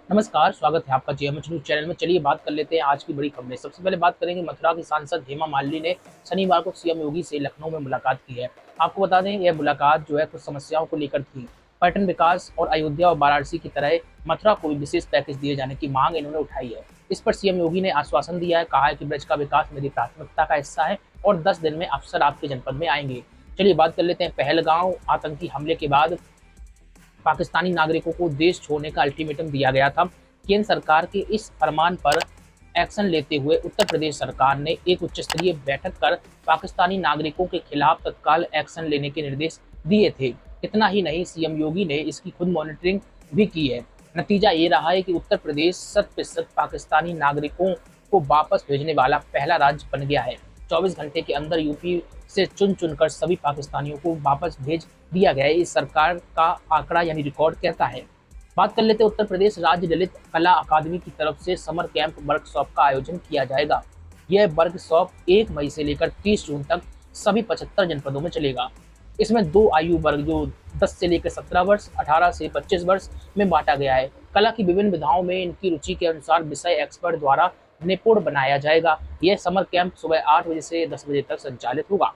नमस्कार, स्वागत है आपका जीएमएच न्यूज चैनल में। चलिए बात कर लेते हैं आज की बड़ी खबरें। सबसे पहले बात करेंगे मथुरा की सांसद हेमा मालिनी ने शनिवार को सीएम योगी से लखनऊ में मुलाकात की है। आपको बता दें यह मुलाकात जो है कुछ समस्याओं को लेकर थी। पर्यटन विकास और अयोध्या और वाराणसी की तरह मथुरा को भी विशेष पैकेज दिए जाने की मांग इन्होंने उठाई है। इस पर सीएम योगी ने आश्वासन दिया है, कहा है कि ब्रज का विकास मेरी प्राथमिकता का हिस्सा है और 10 दिन में अफसर आपके जनपद में आएंगे। चलिए बात कर लेते हैं पहलगांव आतंकी हमले के बाद पाकिस्तानी नागरिकों को देश छोड़ने का अल्टीमेटम दिया गया था। केंद्र सरकार के इस फरमान पर एक्शन लेते हुए उत्तर प्रदेश सरकार ने एक उच्च स्तरीय बैठक कर पाकिस्तानी नागरिकों के खिलाफ तत्काल एक्शन लेने के निर्देश दिए थे। इतना ही नहीं, सीएम योगी ने इसकी खुद मॉनिटरिंग भी की है। नतीजा ये रहा है कि उत्तर प्रदेश 100% पाकिस्तानी नागरिकों को वापस भेजने वाला पहला राज्य बन गया है। 24 घंटे के अंदर यूपी से चुन चुनकर सभी पाकिस्तानियों को वापस भेज दिया गया है। इस सरकार का आंकड़ा यानी रिकॉर्ड कहता है। बात कर लेते हैं उत्तर प्रदेश राज्य ललित कला अकादमी की तरफ से समर कैंप वर्कशॉप का आयोजन किया जाएगा। यह वर्कशॉप 1 मई से लेकर 30 जून तक सभी 75 जनपदों में चलेगा। इसमें 2 आयु वर्ग जो 10 से लेकर 17 वर्ष, 18 से 25 वर्ष में बांटा गया है। कला की विभिन्न विधाओं में इनकी रुचि के अनुसार विषय एक्सपर्ट द्वारा निपुण बनाया जाएगा। यह समर कैंप सुबह 8 बजे से 10 बजे तक संचालित होगा।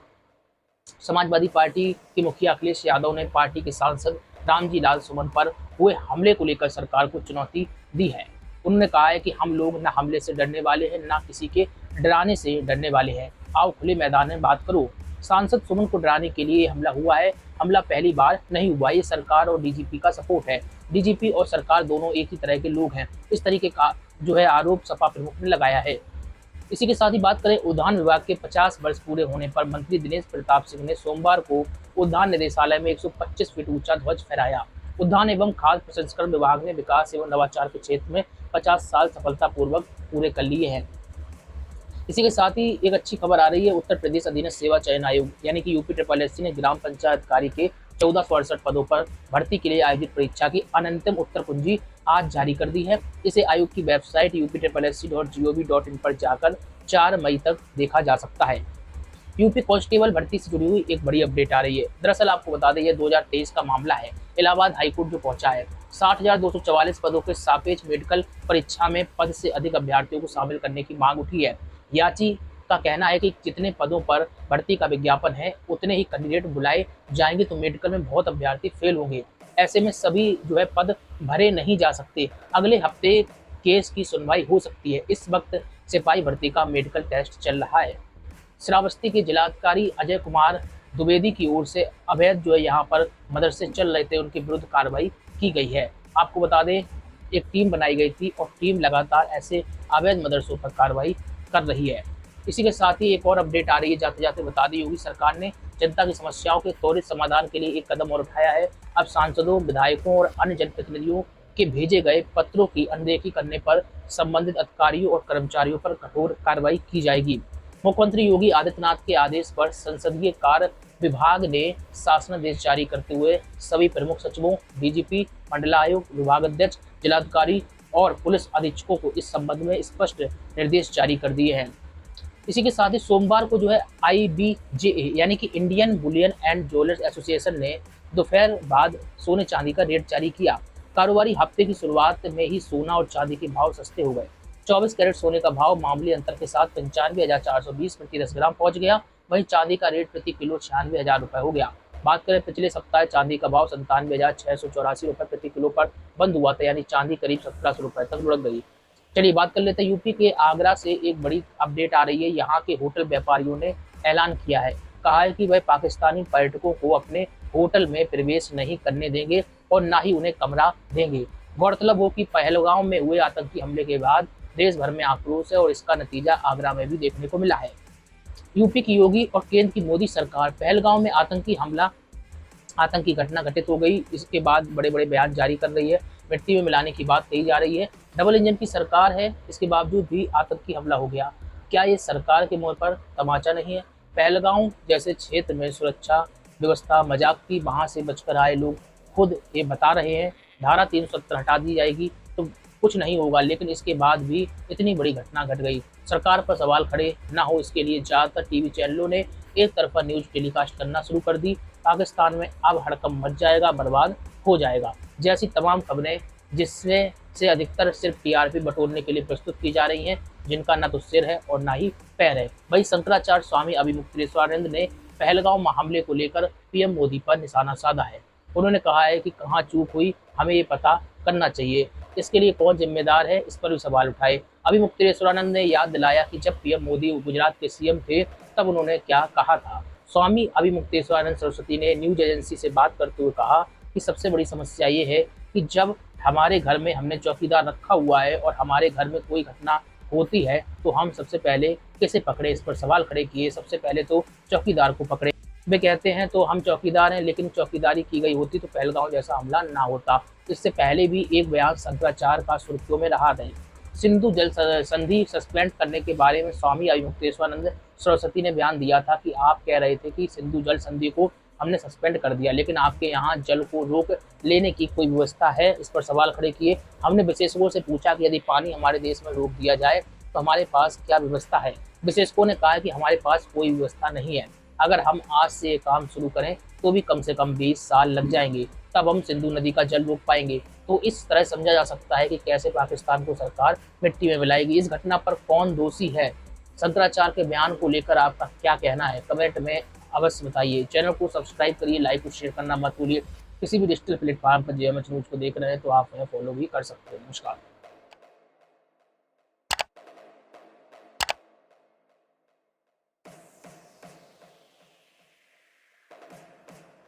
समाजवादी पार्टी के मुखिया अखिलेश यादव ने पार्टी के सांसद रामजी लाल सुमन पर हुए हमले को लेकर सरकार को चुनौती दी है। उन्होंने कहा है कि हम लोग न हमले से डरने वाले हैं, न किसी के डराने से डरने वाले हैं। आओ खुले मैदान में बात करो। सांसद सुमन को डराने के लिए हमला हुआ है। हमला पहली बार नहीं हुआ। ये सरकार और डीजीपी का सपोर्ट है। डीजीपी और सरकार दोनों एक ही तरह के लोग हैं। इस तरीके का जो है आरोप सपा प्रमुख ने लगाया है। इसी के साथ ही बात करें उद्यान विभाग के 50 वर्ष पूरे होने पर मंत्री दिनेश प्रताप सिंह ने सोमवार को उद्यान निदेशालय में 125 फीट ऊंचा ध्वज फहराया। उद्यान एवं खाद्य प्रसंस्करण विभाग ने विकास एवं नवाचार के क्षेत्र में 50 साल सफलतापूर्वक पूरे कर लिए हैं। इसी के साथ ही एक अच्छी खबर आ रही है। उत्तर प्रदेश अधीनस्थ सेवा चयन आयोग यानी कि यूपी SSC ने ग्राम पंचायत अधिकारी के 1468 पदों पर भर्ती के लिए आयोजित परीक्षा की अंतिम उत्तर कुंजी आज जारी कर दी है। इसे आयोग की वेबसाइट upsssc.gov.in पर जाकर 4 मई तक देखा जा सकता है। यूपी कांस्टेबल भर्ती से जुड़ी हुई एक बड़ी अपडेट आ रही है। दरअसल आपको बता दें यह 2023 का मामला है। इलाहाबाद हाईकोर्ट जो पहुंचा है 60,244 पदों के सापेक्ष मेडिकल परीक्षा में पद से अधिक अभ्यर्थियों को शामिल करने की मांग उठी है। याची का कहना है कि जितने पदों पर भर्ती का विज्ञापन है उतने ही कैंडिडेट बुलाए जाएंगे, तो मेडिकल में बहुत अभ्यर्थी फेल होंगे। ऐसे में सभी जो है पद भरे नहीं जा सकते। अगले हफ्ते केस की सुनवाई हो सकती है। इस वक्त सिपाही भर्ती का मेडिकल टेस्ट चल रहा है। श्रावस्ती के जिलाधिकारी अजय कुमार द्विवेदी की ओर से अवैध जो है यहाँ पर मदरसे चल रहे थे, उनके विरुद्ध कार्रवाई की गई है। आपको बता दें एक टीम बनाई गई थी और टीम लगातार ऐसे अवैध मदरसों पर कार्रवाई कर रही है। इसी के साथ ही एक और अपडेट आ रही है, जाते जाते बता दी। योगी सरकार ने जनता की समस्याओं के त्वरित समाधान के लिए एक कदम और उठाया है। अब सांसदों, विधायकों और अन्य जनप्रतिनिधियों के भेजे गए पत्रों की अनदेखी करने पर संबंधित अधिकारियों और कर्मचारियों पर कठोर कार्रवाई की जाएगी। मुख्यमंत्री योगी आदित्यनाथ के आदेश पर संसदीय कार्य विभाग ने शासनादेश जारी करते हुए सभी प्रमुख सचिवों, डीजीपी, मंडलायुक्त, विभागाध्यक्ष, जिलाधिकारी और पुलिस अधीक्षकों को इस संबंध में स्पष्ट निर्देश जारी कर दिए हैं। इसी के साथ ही सोमवार को जो है IBJA यानी कि Indian Boolean and jewellers association ने दोपहर बाद सोने चांदी का रेट जारी किया। कारोबारी हफ्ते की शुरुआत में ही सोना और चांदी के भाव सस्ते हो गए। 24 कैरेट सोने का भाव मामूली अंतर के साथ 95,420 प्रति 10 ग्राम पहुंच गया। वहीं चांदी का रेट प्रति किलो 96,000 रुपये हो गया। बात करें पिछले सप्ताह चांदी का भाव 97,684 रुपये प्रति किलो पर बंद हुआ था, यानी चांदी करीब 1700 रुपये तक लुढ़क गई। चलिए बात कर लेते हैं यूपी के आगरा से एक बड़ी अपडेट आ रही है। यहाँ के होटल व्यापारियों ने ऐलान किया है, कहा है कि वह पाकिस्तानी पर्यटकों को अपने होटल में प्रवेश नहीं करने देंगे और ना ही उन्हें कमरा देंगे। गौरतलब हो कि पहलगांव में हुए आतंकी हमले के बाद देश भर में आक्रोश है और इसका नतीजा आगरा में भी देखने को मिला है। यूपी की योगी और केंद्र की मोदी सरकार पहलगांव में आतंकी घटना घटित हो गई, इसके बाद बड़े बड़े बयान जारी कर रही है। मिट्टी में मिलाने की बात कही जा रही है। डबल इंजन की सरकार है, इसके बावजूद भी आतंकी हमला हो गया। क्या ये सरकार के मुंह पर तमाचा नहीं है? पहलगांव जैसे क्षेत्र में सुरक्षा व्यवस्था मजाक की, वहां से बचकर आए लोग खुद ये बता रहे हैं धारा 370 हटा दी जाएगी तो कुछ नहीं होगा, लेकिन इसके बाद भी इतनी बड़ी घटना घट गई। सरकार पर सवाल खड़े ना हो इसके लिए ज़्यादातर टीवी चैनलों ने एक तरफा न्यूज़ टेलीकास्ट करना शुरू कर दी। पाकिस्तान में अब हड़कंप मच जाएगा, बर्बाद हो जाएगा जैसी तमाम खबरें जिसमें से अधिकतर सिर्फ टीआरपी बटोरने के लिए प्रस्तुत की जा रही हैं, जिनका न तो सिर है और ना ही पैर है। वहीं शंकराचार्य स्वामी अभिमुक्तेश्वरानंद ने पहलगांव हमले को लेकर पीएम मोदी पर निशाना साधा है। उन्होंने कहा है कि कहाँ चूक हुई, हमें ये पता करना चाहिए, इसके लिए कौन जिम्मेदार है, इस पर भी सवाल उठाए। अभिमुक्तेश्वरानंद ने याद दिलाया कि जब पीएम मोदी गुजरात के सीएम थे तब उन्होंने क्या कहा था। स्वामी अभिमुक्तेश्वरानंद सरस्वती ने न्यूज एजेंसी से बात करते हुए कहा कि सबसे बड़ी समस्या ये है कि जब हमारे घर में हमने चौकीदार रखा हुआ है और हमारे घर में कोई घटना होती है तो हम सबसे पहले किसे पकड़े, इस पर सवाल खड़े किए। सबसे पहले तो चौकीदार को पकड़े। वे कहते हैं तो हम चौकीदार हैं, लेकिन चौकीदारी की गई होती तो पहलगांव जैसा हमला ना होता। इससे पहले भी एक बयान शंकराचार्य का सुर्खियों में रहा है। सिंधु जल संधि सस्पेंड करने के बारे में स्वामी अभिमुक्तेश्वरानंद सरस्वती ने बयान दिया था कि आप कह रहे थे कि सिंधु जल संधि को हमने सस्पेंड कर दिया, लेकिन आपके यहाँ जल को रोक लेने की कोई व्यवस्था है, इस पर सवाल खड़े किए। हमने विशेषज्ञों से पूछा कि यदि पानी हमारे देश में रोक दिया जाए तो हमारे पास क्या व्यवस्था है। विशेषज्ञों ने कहा कि हमारे पास कोई व्यवस्था नहीं है। अगर हम आज से ये काम शुरू करें तो भी कम से कम 20 साल लग जाएंगे, तब हम सिंधु नदी का जल रोक पाएंगे। तो इस तरह समझा जा सकता है कि कैसे पाकिस्तान को सरकार मिट्टी में मिलाएगी। इस घटना पर कौन दोषी है, शंकराचार्य के बयान को लेकर आपका क्या कहना है, कमेंट में अवश्य बताइए। चैनल को सब्सक्राइब करिए, लाइक और शेयर करना मत भूलिए। किसी भी डिजिटल प्लेटफॉर्म पर जेएमएच न्यूज को देख रहे हैं तो आप हमें फॉलो भी कर सकते हैं। नमस्कार।